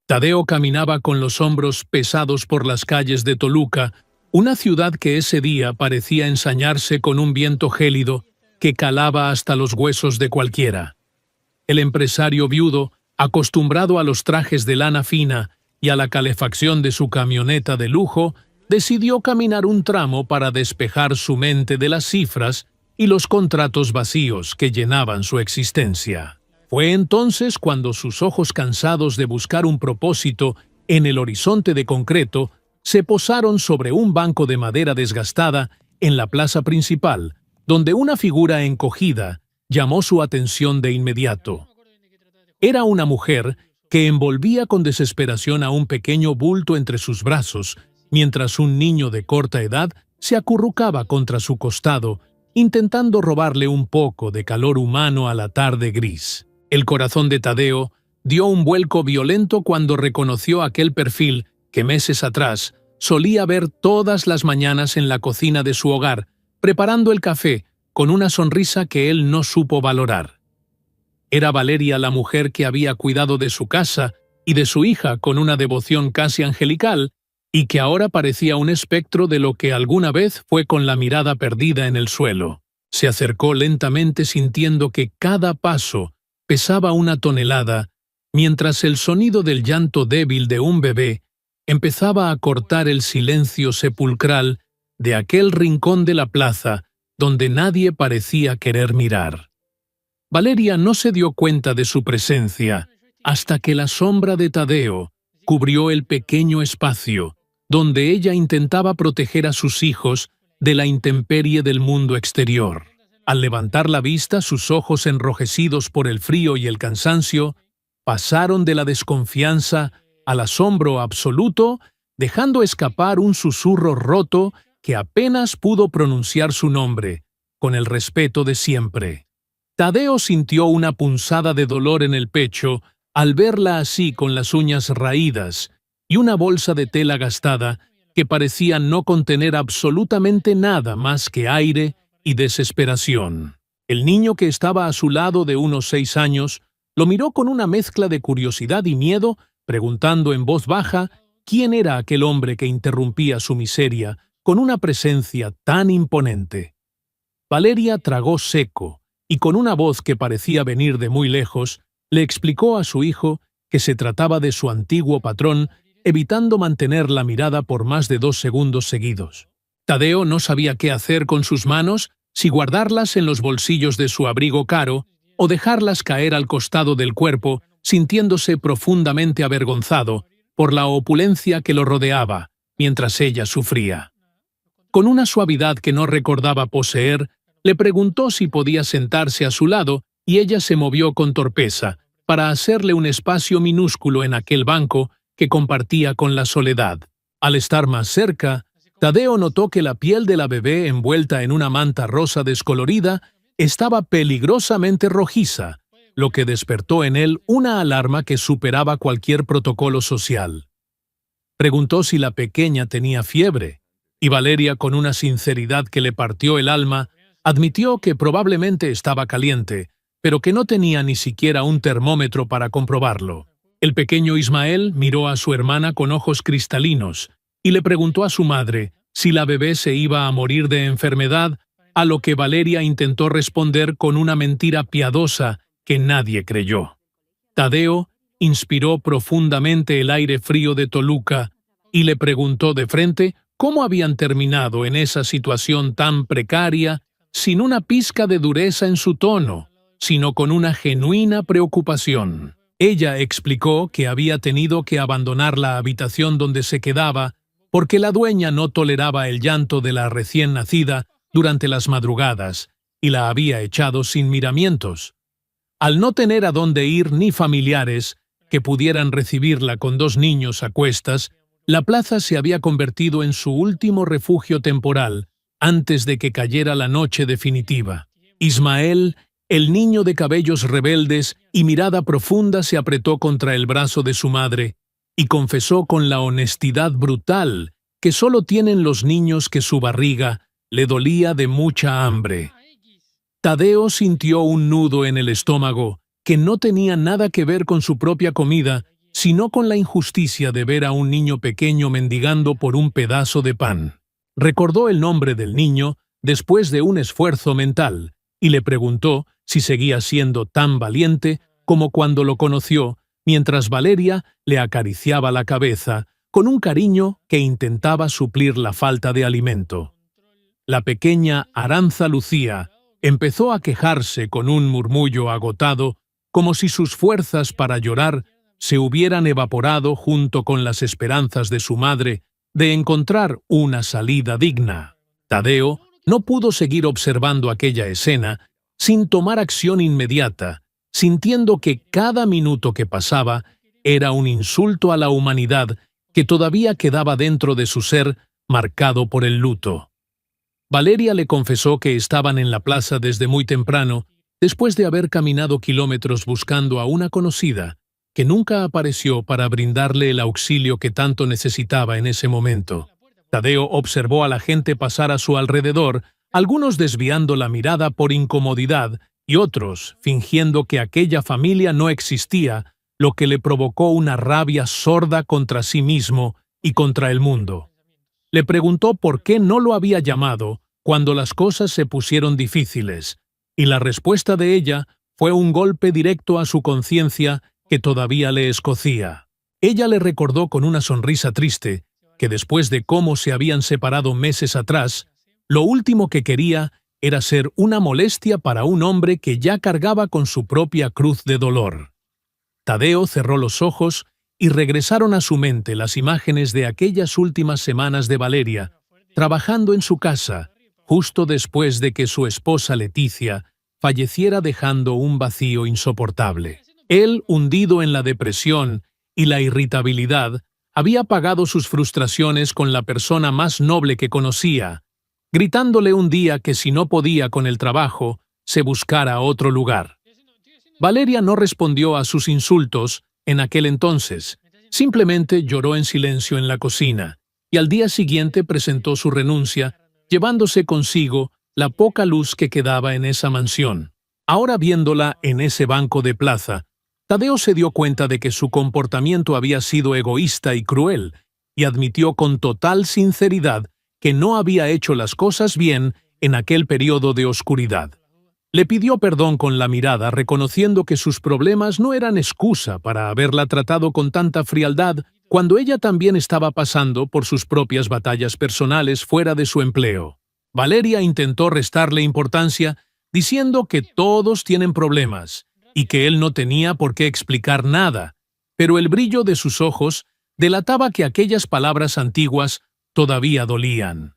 Tadeo caminaba con los hombros pesados por las calles de Toluca, una ciudad que ese día parecía ensañarse con un viento gélido que calaba hasta los huesos de cualquiera. El empresario viudo, acostumbrado a los trajes de lana fina y a la calefacción de su camioneta de lujo, decidió caminar un tramo para despejar su mente de las cifras y los contratos vacíos que llenaban su existencia. Fue entonces cuando sus ojos, cansados de buscar un propósito en el horizonte de concreto, se posaron sobre un banco de madera desgastada en la plaza principal, donde una figura encogida llamó su atención de inmediato. Era una mujer que envolvía con desesperación a un pequeño bulto entre sus brazos, mientras un niño de corta edad se acurrucaba contra su costado, intentando robarle un poco de calor humano a la tarde gris. El corazón de Tadeo dio un vuelco violento cuando reconoció aquel perfil que meses atrás solía ver todas las mañanas en la cocina de su hogar, preparando el café con una sonrisa que él no supo valorar. Era Valeria, la mujer que había cuidado de su casa y de su hija con una devoción casi angelical, y que ahora parecía un espectro de lo que alguna vez fue con la mirada perdida en el suelo. Se acercó lentamente sintiendo que cada paso pesaba una tonelada, mientras el sonido del llanto débil de un bebé empezaba a cortar el silencio sepulcral de aquel rincón de la plaza donde nadie parecía querer mirar. Valeria no se dio cuenta de su presencia hasta que la sombra de Tadeo cubrió el pequeño espacio donde ella intentaba proteger a sus hijos de la intemperie del mundo exterior. Al levantar la vista, sus ojos enrojecidos por el frío y el cansancio pasaron de la desconfianza al asombro absoluto, dejando escapar un susurro roto que apenas pudo pronunciar su nombre, con el respeto de siempre. Tadeo sintió una punzada de dolor en el pecho al verla así, con las uñas raídas y una bolsa de tela gastada que parecía no contener absolutamente nada más que aire y desesperación. El niño, que estaba a su lado, de unos 6 años, lo miró con una mezcla de curiosidad y miedo, preguntando en voz baja quién era aquel hombre que interrumpía su miseria con una presencia tan imponente. Valeria tragó seco y, con una voz que parecía venir de muy lejos, le explicó a su hijo que se trataba de su antiguo patrón, evitando mantener la mirada por más de 2 segundos seguidos. Tadeo no sabía qué hacer con sus manos, si guardarlas en los bolsillos de su abrigo caro o dejarlas caer al costado del cuerpo, sintiéndose profundamente avergonzado por la opulencia que lo rodeaba, mientras ella sufría. Con una suavidad que no recordaba poseer, le preguntó si podía sentarse a su lado, y ella se movió con torpeza para hacerle un espacio minúsculo en aquel banco que compartía con la soledad. Al estar más cerca, Tadeo notó que la piel de la bebé, envuelta en una manta rosa descolorida, estaba peligrosamente rojiza, lo que despertó en él una alarma que superaba cualquier protocolo social. Preguntó si la pequeña tenía fiebre, y Valeria, con una sinceridad que le partió el alma, admitió que probablemente estaba caliente, pero que no tenía ni siquiera un termómetro para comprobarlo. El pequeño Ismael miró a su hermana con ojos cristalinos y le preguntó a su madre si la bebé se iba a morir de enfermedad, a lo que Valeria intentó responder con una mentira piadosa que nadie creyó. Tadeo inspiró profundamente el aire frío de Toluca y le preguntó de frente cómo habían terminado en esa situación tan precaria, sin una pizca de dureza en su tono, sino con una genuina preocupación. Ella explicó que había tenido que abandonar la habitación donde se quedaba porque la dueña no toleraba el llanto de la recién nacida durante las madrugadas y la había echado sin miramientos. Al no tener a dónde ir ni familiares que pudieran recibirla con 2 niños a cuestas, la plaza se había convertido en su último refugio temporal antes de que cayera la noche definitiva. Ismael, el niño de cabellos rebeldes y mirada profunda, se apretó contra el brazo de su madre y confesó con la honestidad brutal que solo tienen los niños que su barriga le dolía de mucha hambre. Tadeo sintió un nudo en el estómago que no tenía nada que ver con su propia comida, sino con la injusticia de ver a un niño pequeño mendigando por un pedazo de pan. Recordó el nombre del niño después de un esfuerzo mental y le preguntó si seguía siendo tan valiente como cuando lo conoció, mientras Valeria le acariciaba la cabeza con un cariño que intentaba suplir la falta de alimento. La pequeña Aranza Lucía empezó a quejarse con un murmullo agotado, como si sus fuerzas para llorar se hubieran evaporado junto con las esperanzas de su madre de encontrar una salida digna. Tadeo no pudo seguir observando aquella escena sin tomar acción inmediata, sintiendo que cada minuto que pasaba era un insulto a la humanidad que todavía quedaba dentro de su ser marcado por el luto. Valeria le confesó que estaban en la plaza desde muy temprano, después de haber caminado kilómetros buscando a una conocida, que nunca apareció para brindarle el auxilio que tanto necesitaba en ese momento. Tadeo observó a la gente pasar a su alrededor, algunos desviando la mirada por incomodidad y otros fingiendo que aquella familia no existía, lo que le provocó una rabia sorda contra sí mismo y contra el mundo. Le preguntó por qué no lo había llamado cuando las cosas se pusieron difíciles, y la respuesta de ella fue un golpe directo a su conciencia que todavía le escocía. Ella le recordó con una sonrisa triste que después de cómo se habían separado meses atrás, lo último que quería era ser una molestia para un hombre que ya cargaba con su propia cruz de dolor. Tadeo cerró los ojos y regresaron a su mente las imágenes de aquellas últimas semanas de Valeria, trabajando en su casa, justo después de que su esposa Leticia falleciera dejando un vacío insoportable. Él, hundido en la depresión y la irritabilidad, había pagado sus frustraciones con la persona más noble que conocía, gritándole un día que si no podía con el trabajo, se buscara otro lugar. Valeria no respondió a sus insultos en aquel entonces, simplemente lloró en silencio en la cocina, y al día siguiente presentó su renuncia, llevándose consigo la poca luz que quedaba en esa mansión. Ahora viéndola en ese banco de plaza, Tadeo se dio cuenta de que su comportamiento había sido egoísta y cruel, y admitió con total sinceridad que no había hecho las cosas bien en aquel periodo de oscuridad. Le pidió perdón con la mirada, reconociendo que sus problemas no eran excusa para haberla tratado con tanta frialdad cuando ella también estaba pasando por sus propias batallas personales fuera de su empleo. Valeria intentó restarle importancia, diciendo que todos tienen problemas y que él no tenía por qué explicar nada, pero el brillo de sus ojos delataba que aquellas palabras antiguas todavía dolían.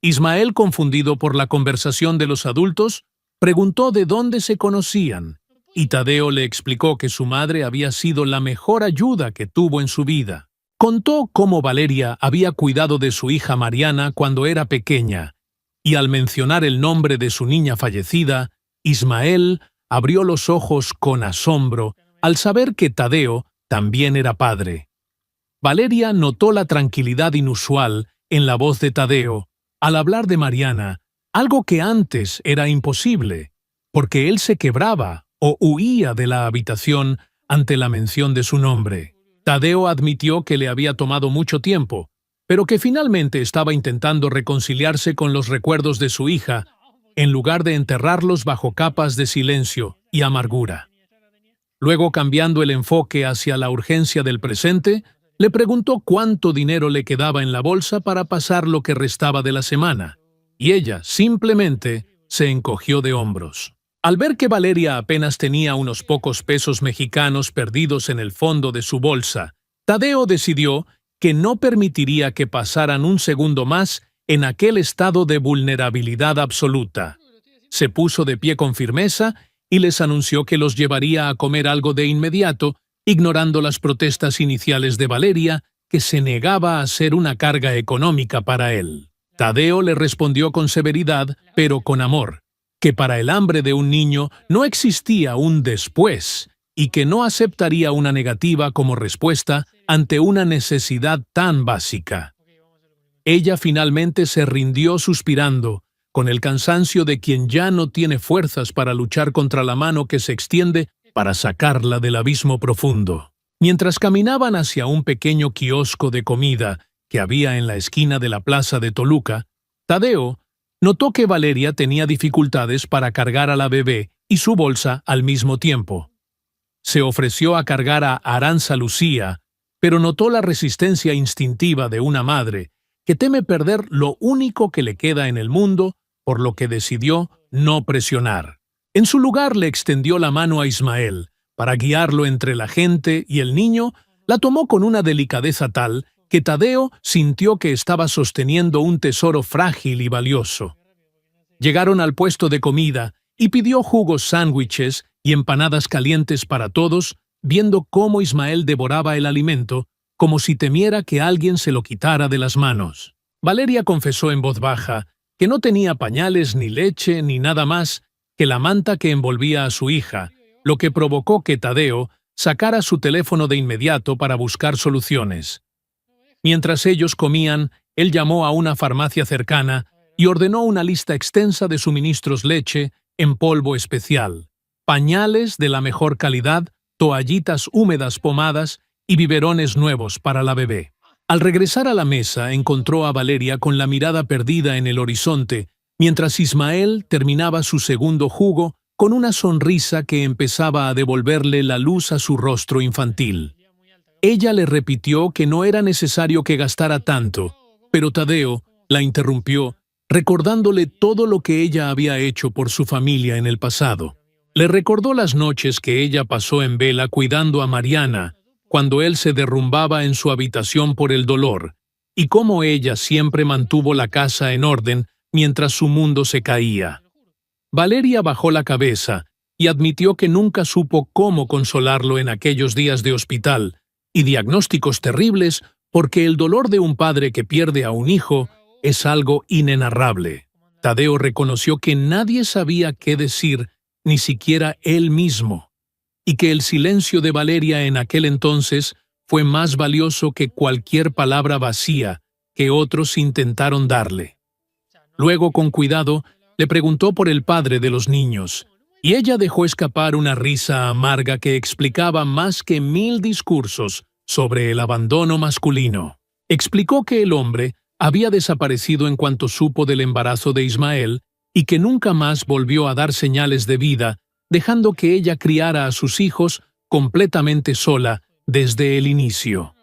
Ismael, confundido por la conversación de los adultos, preguntó de dónde se conocían, y Tadeo le explicó que su madre había sido la mejor ayuda que tuvo en su vida. Contó cómo Valeria había cuidado de su hija Mariana cuando era pequeña, y al mencionar el nombre de su niña fallecida, Ismael abrió los ojos con asombro al saber que Tadeo también era padre. Valeria notó la tranquilidad inusual en la voz de Tadeo al hablar de Mariana, algo que antes era imposible, porque él se quebraba o huía de la habitación ante la mención de su nombre. Tadeo admitió que le había tomado mucho tiempo, pero que finalmente estaba intentando reconciliarse con los recuerdos de su hija, en lugar de enterrarlos bajo capas de silencio y amargura. Luego, cambiando el enfoque hacia la urgencia del presente, le preguntó cuánto dinero le quedaba en la bolsa para pasar lo que restaba de la semana, y ella simplemente se encogió de hombros. Al ver que Valeria apenas tenía unos pocos pesos mexicanos perdidos en el fondo de su bolsa, Tadeo decidió que no permitiría que pasaran un segundo más en aquel estado de vulnerabilidad absoluta. Se puso de pie con firmeza y les anunció que los llevaría a comer algo de inmediato, ignorando las protestas iniciales de Valeria, que se negaba a ser una carga económica para él. Tadeo le respondió con severidad, pero con amor, que para el hambre de un niño no existía un después y que no aceptaría una negativa como respuesta ante una necesidad tan básica. Ella finalmente se rindió suspirando, con el cansancio de quien ya no tiene fuerzas para luchar contra la mano que se extiende para sacarla del abismo profundo. Mientras caminaban hacia un pequeño kiosco de comida que había en la esquina de la plaza de Toluca, Tadeo notó que Valeria tenía dificultades para cargar a la bebé y su bolsa al mismo tiempo. Se ofreció a cargar a Aranza Lucía, pero notó la resistencia instintiva de una madre que teme perder lo único que le queda en el mundo, por lo que decidió no presionar. En su lugar le extendió la mano a Ismael, para guiarlo entre la gente, y el niño la tomó con una delicadeza tal que Tadeo sintió que estaba sosteniendo un tesoro frágil y valioso. Llegaron al puesto de comida y pidió jugos, sándwiches y empanadas calientes para todos, viendo cómo Ismael devoraba el alimento, como si temiera que alguien se lo quitara de las manos. Valeria confesó en voz baja que no tenía pañales, ni leche, ni nada más que la manta que envolvía a su hija, lo que provocó que Tadeo sacara su teléfono de inmediato para buscar soluciones. Mientras ellos comían, él llamó a una farmacia cercana y ordenó una lista extensa de suministros: leche en polvo especial, pañales de la mejor calidad, toallitas húmedas, pomadas y biberones nuevos para la bebé. Al regresar a la mesa, encontró a Valeria con la mirada perdida en el horizonte, mientras Ismael terminaba su segundo jugo con una sonrisa que empezaba a devolverle la luz a su rostro infantil. Ella le repitió que no era necesario que gastara tanto, pero Tadeo la interrumpió, recordándole todo lo que ella había hecho por su familia en el pasado. Le recordó las noches que ella pasó en vela cuidando a Mariana, cuando él se derrumbaba en su habitación por el dolor, y cómo ella siempre mantuvo la casa en orden mientras su mundo se caía. Valeria bajó la cabeza y admitió que nunca supo cómo consolarlo en aquellos días de hospital y diagnósticos terribles, porque el dolor de un padre que pierde a un hijo es algo inenarrable. Tadeo reconoció que nadie sabía qué decir, ni siquiera él mismo, y que el silencio de Valeria en aquel entonces fue más valioso que cualquier palabra vacía que otros intentaron darle. Luego, con cuidado, le preguntó por el padre de los niños, y ella dejó escapar una risa amarga que explicaba más que 1000 discursos sobre el abandono masculino. Explicó que el hombre había desaparecido en cuanto supo del embarazo de Ismael y que nunca más volvió a dar señales de vida, dejando que ella criara a sus hijos completamente sola desde el inicio.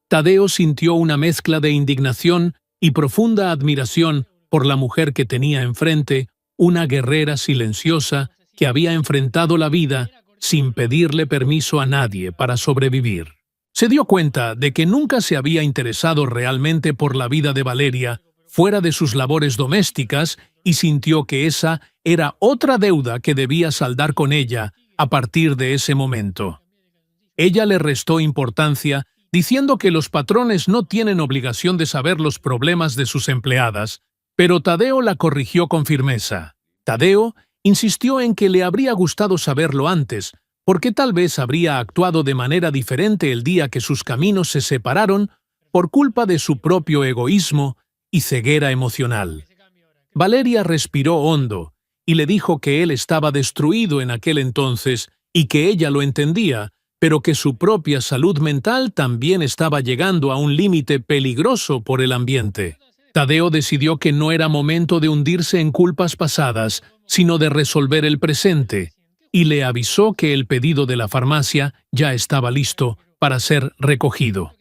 Tadeo sintió una mezcla de indignación y profunda admiración por la mujer que tenía enfrente, una guerrera silenciosa que había enfrentado la vida sin pedirle permiso a nadie para sobrevivir. Se dio cuenta de que nunca se había interesado realmente por la vida de Valeria fuera de sus labores domésticas y sintió que esa era otra deuda que debía saldar con ella a partir de ese momento. Ella le restó importancia, diciendo que los patrones no tienen obligación de saber los problemas de sus empleadas, pero Tadeo la corrigió con firmeza. Tadeo insistió en que le habría gustado saberlo antes, porque tal vez habría actuado de manera diferente el día que sus caminos se separaron por culpa de su propio egoísmo y ceguera emocional. Valeria respiró hondo y le dijo que él estaba destruido en aquel entonces y que ella lo entendía, pero que su propia salud mental también estaba llegando a un límite peligroso por el ambiente. Tadeo decidió que no era momento de hundirse en culpas pasadas, sino de resolver el presente, y le avisó que el pedido de la farmacia ya estaba listo para ser recogido.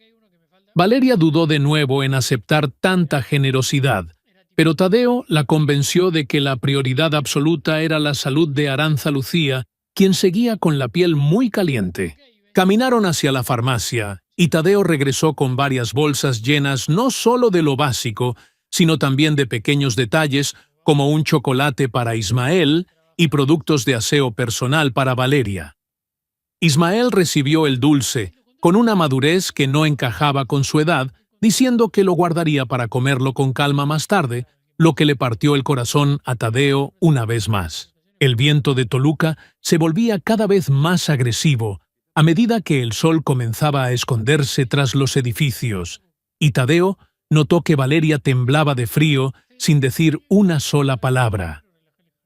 Valeria dudó de nuevo en aceptar tanta generosidad, pero Tadeo la convenció de que la prioridad absoluta era la salud de Aranza Lucía, quien seguía con la piel muy caliente. Caminaron hacia la farmacia, y Tadeo regresó con varias bolsas llenas no solo de lo básico, sino también de pequeños detalles como un chocolate para Ismael y productos de aseo personal para Valeria. Ismael recibió el dulce, con una madurez que no encajaba con su edad, diciendo que lo guardaría para comerlo con calma más tarde, lo que le partió el corazón a Tadeo una vez más. El viento de Toluca se volvía cada vez más agresivo, a medida que el sol comenzaba a esconderse tras los edificios, y Tadeo notó que Valeria temblaba de frío sin decir una sola palabra.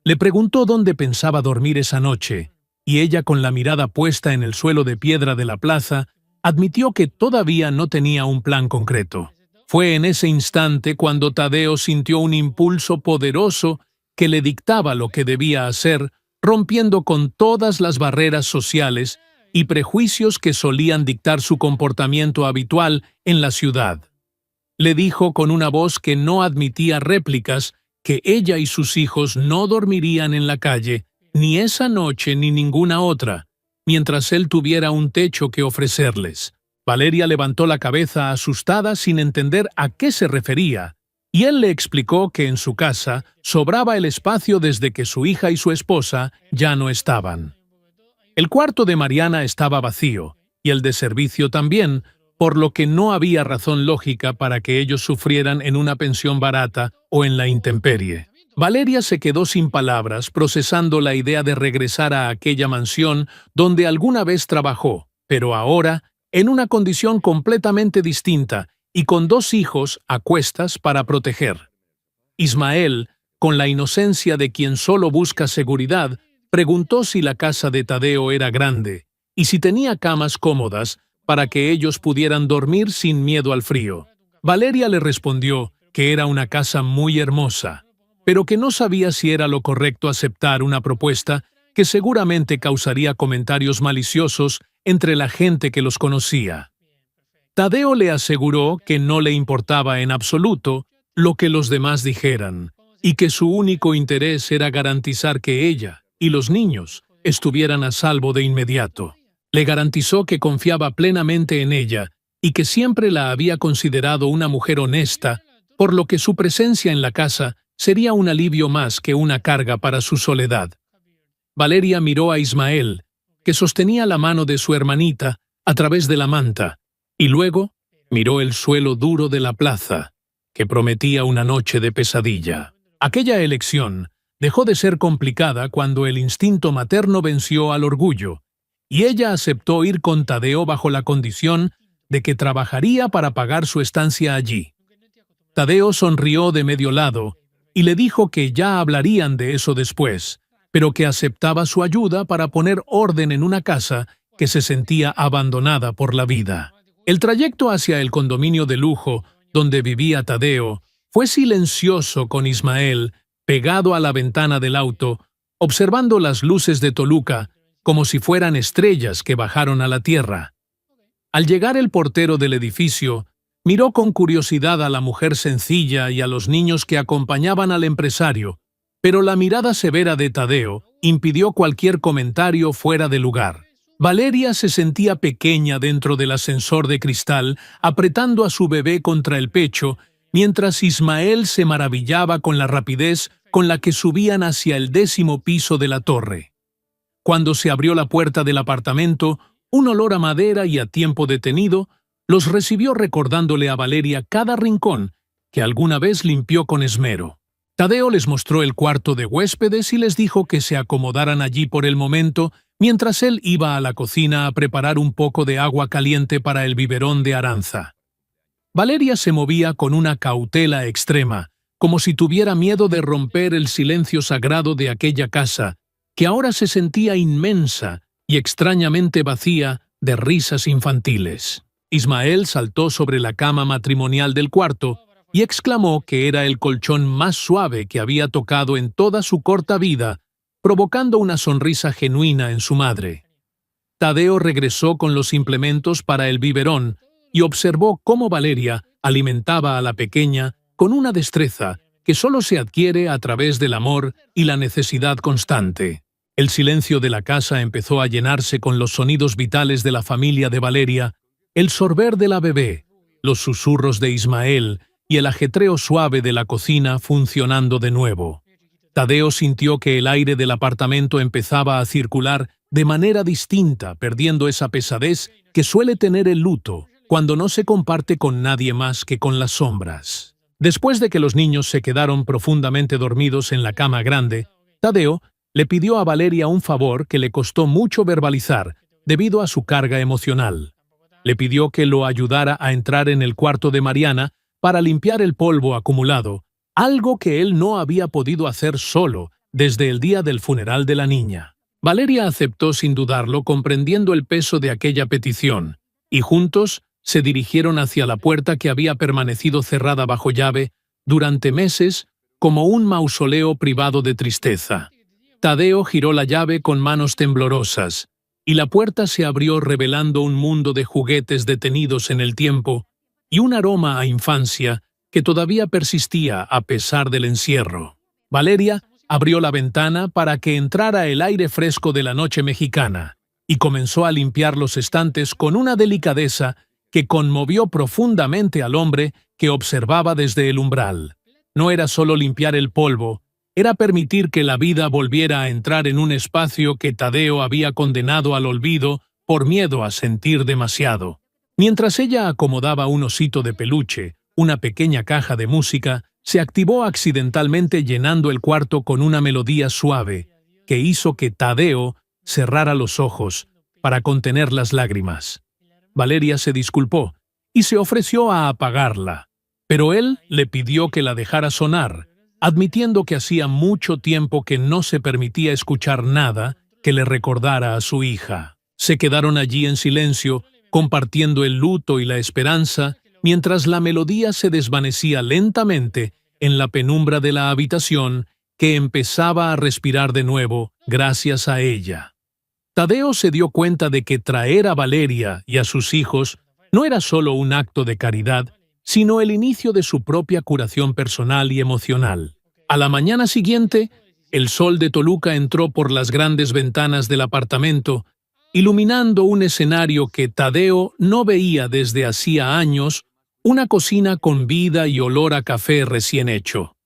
Le preguntó dónde pensaba dormir esa noche, y ella, con la mirada puesta en el suelo de piedra de la plaza, admitió que todavía no tenía un plan concreto. Fue en ese instante cuando Tadeo sintió un impulso poderoso que le dictaba lo que debía hacer, rompiendo con todas las barreras sociales y prejuicios que solían dictar su comportamiento habitual en la ciudad. Le dijo con una voz que no admitía réplicas que ella y sus hijos no dormirían en la calle, ni esa noche ni ninguna otra, mientras él tuviera un techo que ofrecerles. Valeria levantó la cabeza asustada sin entender a qué se refería, y él le explicó que en su casa sobraba el espacio desde que su hija y su esposa ya no estaban. El cuarto de Mariana estaba vacío, y el de servicio también, por lo que no había razón lógica para que ellos sufrieran en una pensión barata o en la intemperie. Valeria se quedó sin palabras, procesando la idea de regresar a aquella mansión donde alguna vez trabajó, pero ahora en una condición completamente distinta y con 2 hijos a cuestas para proteger. Ismael, con la inocencia de quien solo busca seguridad, preguntó si la casa de Tadeo era grande y si tenía camas cómodas para que ellos pudieran dormir sin miedo al frío. Valeria le respondió que era una casa muy hermosa, pero que no sabía si era lo correcto aceptar una propuesta que seguramente causaría comentarios maliciosos entre la gente que los conocía. Tadeo le aseguró que no le importaba en absoluto lo que los demás dijeran, y que su único interés era garantizar que ella y los niños estuvieran a salvo de inmediato. Le garantizó que confiaba plenamente en ella y que siempre la había considerado una mujer honesta, por lo que su presencia en la casa sería un alivio más que una carga para su soledad. Valeria miró a Ismael, que sostenía la mano de su hermanita a través de la manta, y luego miró el suelo duro de la plaza, que prometía una noche de pesadilla. Aquella elección dejó de ser complicada cuando el instinto materno venció al orgullo, y ella aceptó ir con Tadeo bajo la condición de que trabajaría para pagar su estancia allí. Tadeo sonrió de medio lado y le dijo que ya hablarían de eso después, pero que aceptaba su ayuda para poner orden en una casa que se sentía abandonada por la vida. El trayecto hacia el condominio de lujo donde vivía Tadeo fue silencioso, con Ismael pegado a la ventana del auto, observando las luces de Toluca como si fueran estrellas que bajaron a la tierra. Al llegar el portero del edificio, miró con curiosidad a la mujer sencilla y a los niños que acompañaban al empresario, pero la mirada severa de Tadeo impidió cualquier comentario fuera de lugar. Valeria se sentía pequeña dentro del ascensor de cristal, apretando a su bebé contra el pecho, mientras Ismael se maravillaba con la rapidez con la que subían hacia el 10º piso de la torre. Cuando se abrió la puerta del apartamento, un olor a madera y a tiempo detenido los recibió, recordándole a Valeria cada rincón que alguna vez limpió con esmero. Tadeo les mostró el cuarto de huéspedes y les dijo que se acomodaran allí por el momento, mientras él iba a la cocina a preparar un poco de agua caliente para el biberón de Aranza. Valeria se movía con una cautela extrema, como si tuviera miedo de romper el silencio sagrado de aquella casa, que ahora se sentía inmensa y extrañamente vacía de risas infantiles. Ismael saltó sobre la cama matrimonial del cuarto y exclamó que era el colchón más suave que había tocado en toda su corta vida, provocando una sonrisa genuina en su madre. Tadeo regresó con los implementos para el biberón y observó cómo Valeria alimentaba a la pequeña con una destreza que solo se adquiere a través del amor y la necesidad constante. El silencio de la casa empezó a llenarse con los sonidos vitales de la familia de Valeria, el sorber de la bebé, los susurros de Ismael y el ajetreo suave de la cocina funcionando de nuevo. Tadeo sintió que el aire del apartamento empezaba a circular de manera distinta, perdiendo esa pesadez que suele tener el luto cuando no se comparte con nadie más que con las sombras. Después de que los niños se quedaron profundamente dormidos en la cama grande, Tadeo le pidió a Valeria un favor que le costó mucho verbalizar debido a su carga emocional. Le pidió que lo ayudara a entrar en el cuarto de Mariana para limpiar el polvo acumulado, algo que él no había podido hacer solo desde el día del funeral de la niña. Valeria aceptó sin dudarlo, comprendiendo el peso de aquella petición, y juntos se dirigieron hacia la puerta que había permanecido cerrada bajo llave durante meses como un mausoleo privado de tristeza. Tadeo giró la llave con manos temblorosas, y la puerta se abrió revelando un mundo de juguetes detenidos en el tiempo y un aroma a infancia que todavía persistía a pesar del encierro. Valeria abrió la ventana para que entrara el aire fresco de la noche mexicana y comenzó a limpiar los estantes con una delicadeza que conmovió profundamente al hombre que observaba desde el umbral. No era solo limpiar el polvo, era permitir que la vida volviera a entrar en un espacio que Tadeo había condenado al olvido por miedo a sentir demasiado. Mientras ella acomodaba un osito de peluche, una pequeña caja de música se activó accidentalmente llenando el cuarto con una melodía suave que hizo que Tadeo cerrara los ojos para contener las lágrimas. Valeria se disculpó y se ofreció a apagarla, pero él le pidió que la dejara sonar, admitiendo que hacía mucho tiempo que no se permitía escuchar nada que le recordara a su hija. Se quedaron allí en silencio, compartiendo el luto y la esperanza, mientras la melodía se desvanecía lentamente en la penumbra de la habitación, que empezaba a respirar de nuevo gracias a ella. Tadeo se dio cuenta de que traer a Valeria y a sus hijos no era solo un acto de caridad, sino el inicio de su propia curación personal y emocional. A la mañana siguiente, el sol de Toluca entró por las grandes ventanas del apartamento, iluminando un escenario que Tadeo no veía desde hacía años, una cocina con vida y olor a café recién hecho.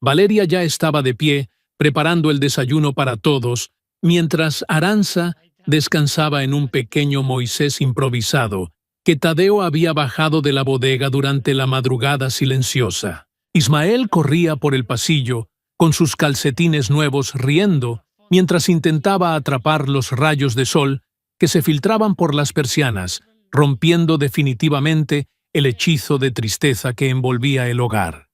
Valeria ya estaba de pie, preparando el desayuno para todos, mientras Aranza descansaba en un pequeño Moisés improvisado que Tadeo había bajado de la bodega durante la madrugada silenciosa. Ismael corría por el pasillo, con sus calcetines nuevos, riendo, mientras intentaba atrapar los rayos de sol que se filtraban por las persianas, rompiendo definitivamente el hechizo de tristeza que envolvía el hogar.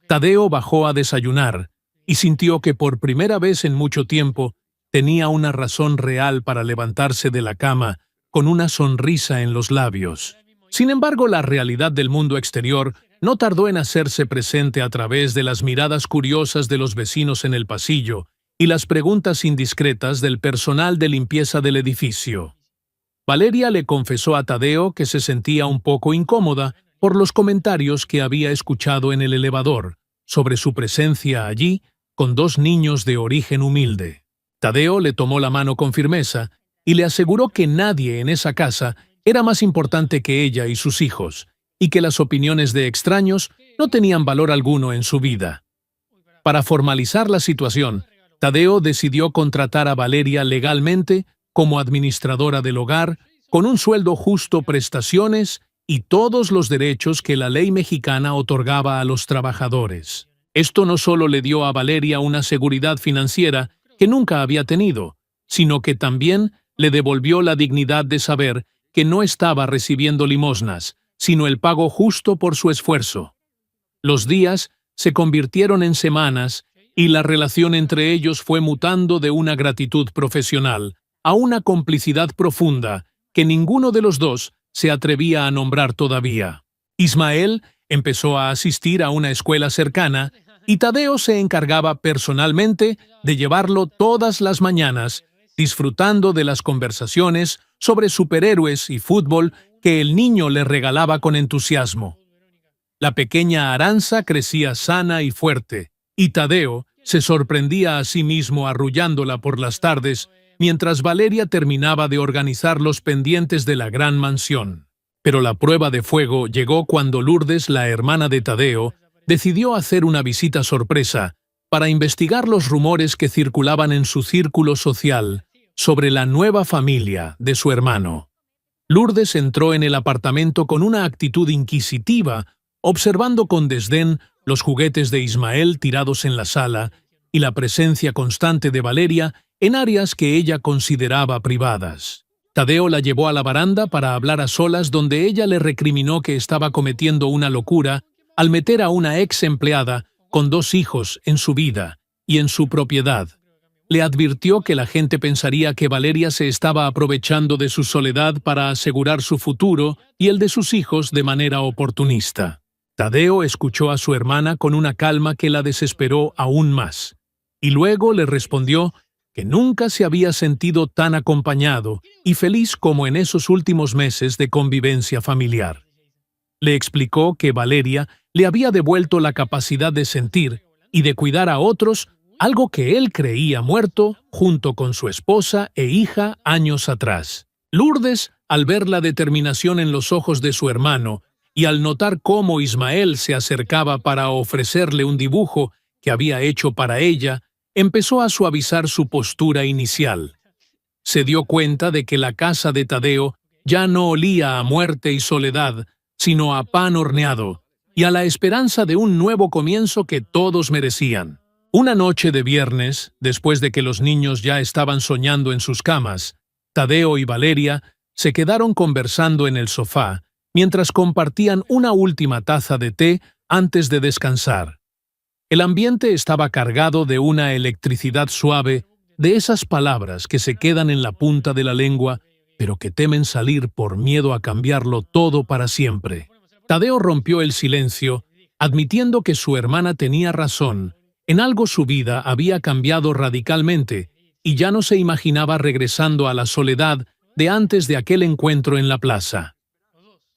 Tadeo bajó a desayunar y sintió que por primera vez en mucho tiempo tenía una razón real para levantarse de la cama con una sonrisa en los labios. Sin embargo, la realidad del mundo exterior no tardó en hacerse presente a través de las miradas curiosas de los vecinos en el pasillo y las preguntas indiscretas del personal de limpieza del edificio. Valeria le confesó a Tadeo que se sentía un poco incómoda por los comentarios que había escuchado en el elevador sobre su presencia allí con dos niños de origen humilde. Tadeo le tomó la mano con firmeza y le aseguró que nadie en esa casa era más importante que ella y sus hijos, y que las opiniones de extraños no tenían valor alguno en su vida. Para formalizar la situación, Tadeo decidió contratar a Valeria legalmente como administradora del hogar, con un sueldo justo, prestaciones y todos los derechos que la ley mexicana otorgaba a los trabajadores. Esto no solo le dio a Valeria una seguridad financiera que nunca había tenido, sino que también le devolvió la dignidad de saber que no estaba recibiendo limosnas, sino el pago justo por su esfuerzo. Los días se convirtieron en semanas y la relación entre ellos fue mutando de una gratitud profesional a una complicidad profunda que ninguno de los dos se atrevía a nombrar todavía. Ismael empezó a asistir a una escuela cercana y Tadeo se encargaba personalmente de llevarlo todas las mañanas, disfrutando de las conversaciones sobre superhéroes y fútbol que el niño le regalaba con entusiasmo. La pequeña Aranza crecía sana y fuerte, y Tadeo se sorprendía a sí mismo arrullándola por las tardes mientras Valeria terminaba de organizar los pendientes de la gran mansión. Pero la prueba de fuego llegó cuando Lourdes, la hermana de Tadeo, decidió hacer una visita sorpresa para investigar los rumores que circulaban en su círculo social sobre la nueva familia de su hermano. Lourdes entró en el apartamento con una actitud inquisitiva, observando con desdén los juguetes de Ismael tirados en la sala y la presencia constante de Valeria en áreas que ella consideraba privadas. Tadeo la llevó a la baranda para hablar a solas, donde ella le recriminó que estaba cometiendo una locura al meter a una ex empleada con 2 hijos en su vida y en su propiedad. le advirtió que la gente pensaría que Valeria se estaba aprovechando de su soledad para asegurar su futuro y el de sus hijos de manera oportunista. Tadeo escuchó a su hermana con una calma que la desesperó aún más, y luego le respondió que nunca se había sentido tan acompañado y feliz como en esos últimos meses de convivencia familiar. Le explicó que Valeria le había devuelto la capacidad de sentir y de cuidar a otros, algo que él creía muerto junto con su esposa e hija años atrás. Lourdes, al ver la determinación en los ojos de su hermano y al notar cómo Ismael se acercaba para ofrecerle un dibujo que había hecho para ella, empezó a suavizar su postura inicial. Se dio cuenta de que la casa de Tadeo ya no olía a muerte y soledad, sino a pan horneado y a la esperanza de un nuevo comienzo que todos merecían. Una noche de viernes, después de que los niños ya estaban soñando en sus camas, Tadeo y Valeria se quedaron conversando en el sofá mientras compartían una última taza de té antes de descansar. El ambiente estaba cargado de una electricidad suave, de esas palabras que se quedan en la punta de la lengua, pero que temen salir por miedo a cambiarlo todo para siempre. Tadeo rompió el silencio, admitiendo que su hermana tenía razón. En algo su vida había cambiado radicalmente y ya no se imaginaba regresando a la soledad de antes de aquel encuentro en la plaza.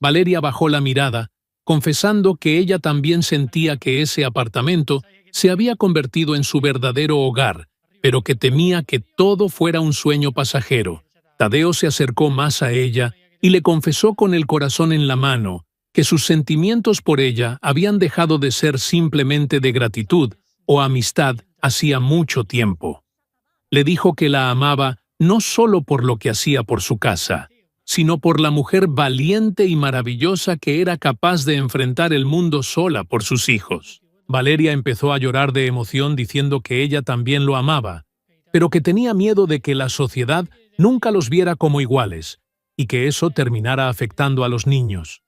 Valeria bajó la mirada, confesando que ella también sentía que ese apartamento se había convertido en su verdadero hogar, pero que temía que todo fuera un sueño pasajero. Tadeo se acercó más a ella y le confesó con el corazón en la mano que sus sentimientos por ella habían dejado de ser simplemente de gratitud o amistad hacía mucho tiempo. Le dijo que la amaba no solo por lo que hacía por su casa, sino por la mujer valiente y maravillosa que era capaz de enfrentar el mundo sola por sus hijos. Valeria empezó a llorar de emoción diciendo que ella también lo amaba, pero que tenía miedo de que la sociedad nunca los viera como iguales y que eso terminara afectando a los niños.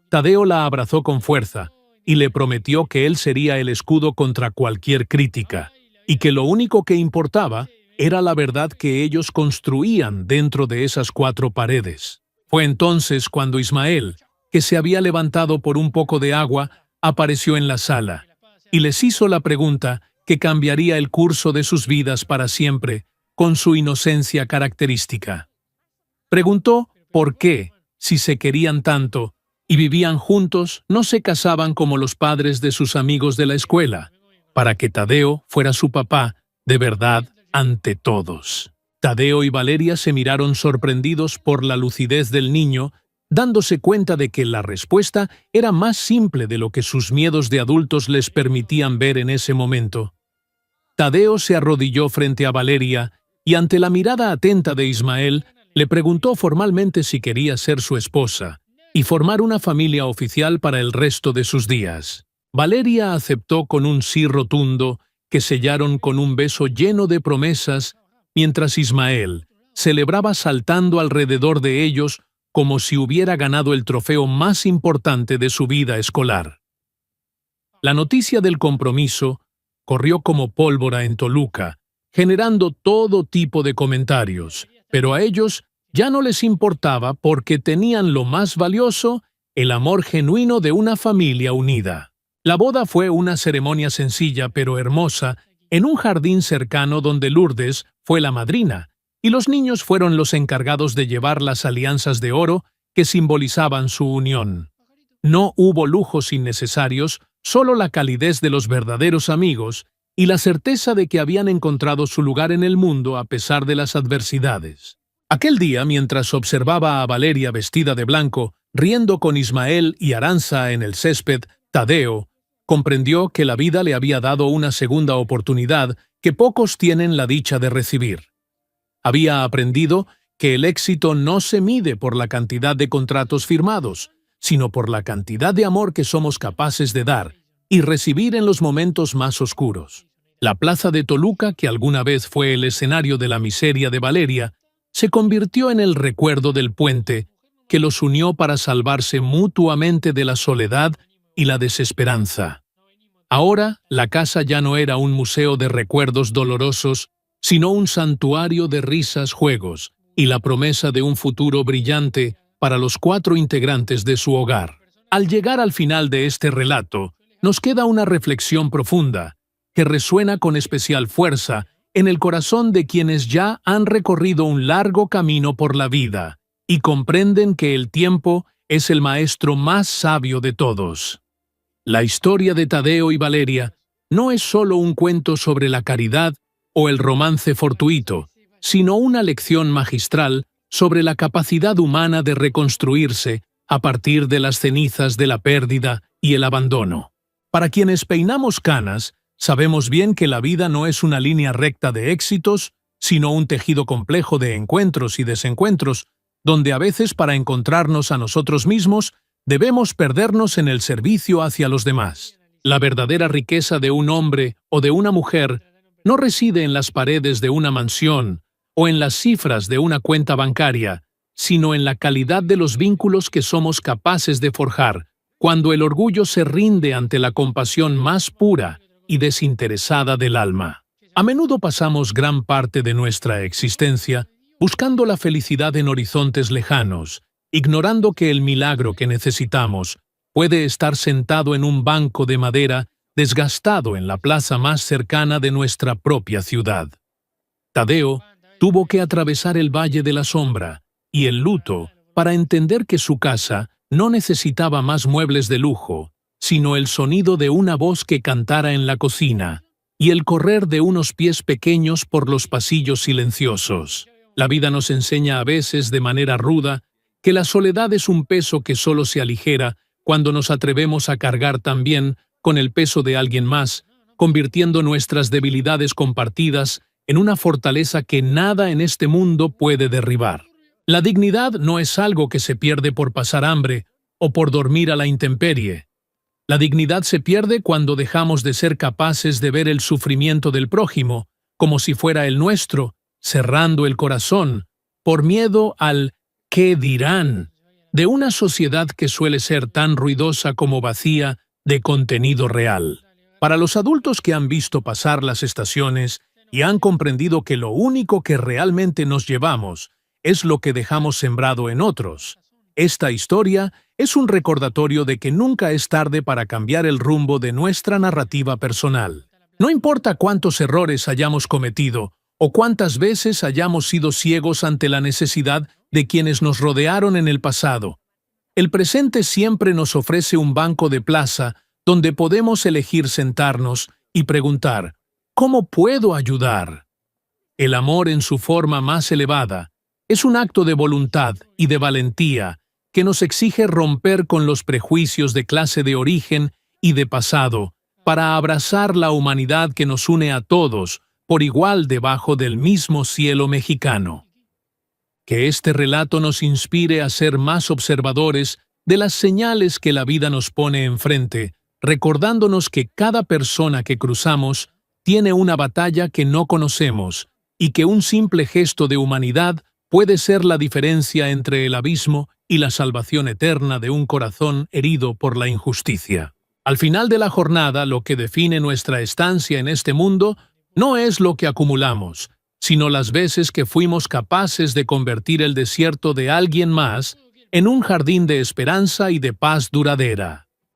Tadeo la abrazó con fuerza y le prometió que él sería el escudo contra cualquier crítica, y que lo único que importaba era la verdad que ellos construían dentro de esas 4 paredes. Fue entonces cuando Ismael, que se había levantado por un poco de agua, apareció en la sala, y les hizo la pregunta que cambiaría el curso de sus vidas para siempre, con su inocencia característica. Preguntó por qué, si se querían tanto y vivían juntos, no se casaban como los padres de sus amigos de la escuela, para que Tadeo fuera su papá, de verdad, ante todos. Tadeo y Valeria se miraron sorprendidos por la lucidez del niño, dándose cuenta de que la respuesta era más simple de lo que sus miedos de adultos les permitían ver en ese momento. Tadeo se arrodilló frente a Valeria y ante la mirada atenta de Ismael, le preguntó formalmente si quería ser su esposa y formar una familia oficial para el resto de sus días. Valeria aceptó con un sí rotundo, que sellaron con un beso lleno de promesas, mientras Ismael celebraba saltando alrededor de ellos como si hubiera ganado el trofeo más importante de su vida escolar. La noticia del compromiso corrió como pólvora en Toluca, generando todo tipo de comentarios, pero a ellos ya no les importaba porque tenían lo más valioso, el amor genuino de una familia unida. La boda fue una ceremonia sencilla pero hermosa en un jardín cercano donde Lourdes fue la madrina, y los niños fueron los encargados de llevar las alianzas de oro que simbolizaban su unión. No hubo lujos innecesarios, solo la calidez de los verdaderos amigos y la certeza de que habían encontrado su lugar en el mundo a pesar de las adversidades. Aquel día, mientras observaba a Valeria vestida de blanco, riendo con Ismael y Aranza en el césped, Tadeo comprendió que la vida le había dado una segunda oportunidad que pocos tienen la dicha de recibir. Había aprendido que el éxito no se mide por la cantidad de contratos firmados, sino por la cantidad de amor que somos capaces de dar y recibir en los momentos más oscuros. La plaza de Toluca, que alguna vez fue el escenario de la miseria de Valeria, se convirtió en el recuerdo del puente que los unió para salvarse mutuamente de la soledad y la desesperanza. Ahora, la casa ya no era un museo de recuerdos dolorosos, sino un santuario de risas, juegos y la promesa de un futuro brillante para los 4 integrantes de su hogar. Al llegar al final de este relato, nos queda una reflexión profunda, que resuena con especial fuerza en el corazón de quienes ya han recorrido un largo camino por la vida y comprenden que el tiempo es el maestro más sabio de todos. La historia de Tadeo y Valeria no es solo un cuento sobre la caridad o el romance fortuito, sino una lección magistral sobre la capacidad humana de reconstruirse a partir de las cenizas de la pérdida y el abandono. Para quienes peinamos canas, sabemos bien que la vida no es una línea recta de éxitos, sino un tejido complejo de encuentros y desencuentros, donde a veces para encontrarnos a nosotros mismos debemos perdernos en el servicio hacia los demás. La verdadera riqueza de un hombre o de una mujer no reside en las paredes de una mansión o en las cifras de una cuenta bancaria, sino en la calidad de los vínculos que somos capaces de forjar cuando el orgullo se rinde ante la compasión más pura y desinteresada del alma. A menudo pasamos gran parte de nuestra existencia buscando la felicidad en horizontes lejanos, ignorando que el milagro que necesitamos puede estar sentado en un banco de madera desgastado en la plaza más cercana de nuestra propia ciudad. Tadeo tuvo que atravesar el Valle de la Sombra y el luto para entender que su casa no necesitaba más muebles de lujo, sino el sonido de una voz que cantara en la cocina y el correr de unos pies pequeños por los pasillos silenciosos. La vida nos enseña a veces de manera ruda que la soledad es un peso que solo se aligera cuando nos atrevemos a cargar también con el peso de alguien más, convirtiendo nuestras debilidades compartidas en una fortaleza que nada en este mundo puede derribar. La dignidad no es algo que se pierde por pasar hambre o por dormir a la intemperie. La dignidad se pierde cuando dejamos de ser capaces de ver el sufrimiento del prójimo como si fuera el nuestro, cerrando el corazón, por miedo al «¿qué dirán?» de una sociedad que suele ser tan ruidosa como vacía de contenido real. Para los adultos que han visto pasar las estaciones y han comprendido que lo único que realmente nos llevamos es lo que dejamos sembrado en otros, esta historia es un recordatorio de que nunca es tarde para cambiar el rumbo de nuestra narrativa personal. No importa cuántos errores hayamos cometido o cuántas veces hayamos sido ciegos ante la necesidad de quienes nos rodearon en el pasado, el presente siempre nos ofrece un banco de plaza donde podemos elegir sentarnos y preguntar, ¿cómo puedo ayudar? El amor en su forma más elevada es un acto de voluntad y de valentía que nos exige romper con los prejuicios de clase de origen y de pasado para abrazar la humanidad que nos une a todos por igual debajo del mismo cielo mexicano. Que este relato nos inspire a ser más observadores de las señales que la vida nos pone enfrente, recordándonos que cada persona que cruzamos tiene una batalla que no conocemos y que un simple gesto de humanidad puede ser la diferencia entre el abismo y la salvación eterna de un corazón herido por la injusticia. Al final de la jornada, lo que define nuestra estancia en este mundo no es lo que acumulamos, sino las veces que fuimos capaces de convertir el desierto de alguien más en un jardín de esperanza y de paz duradera.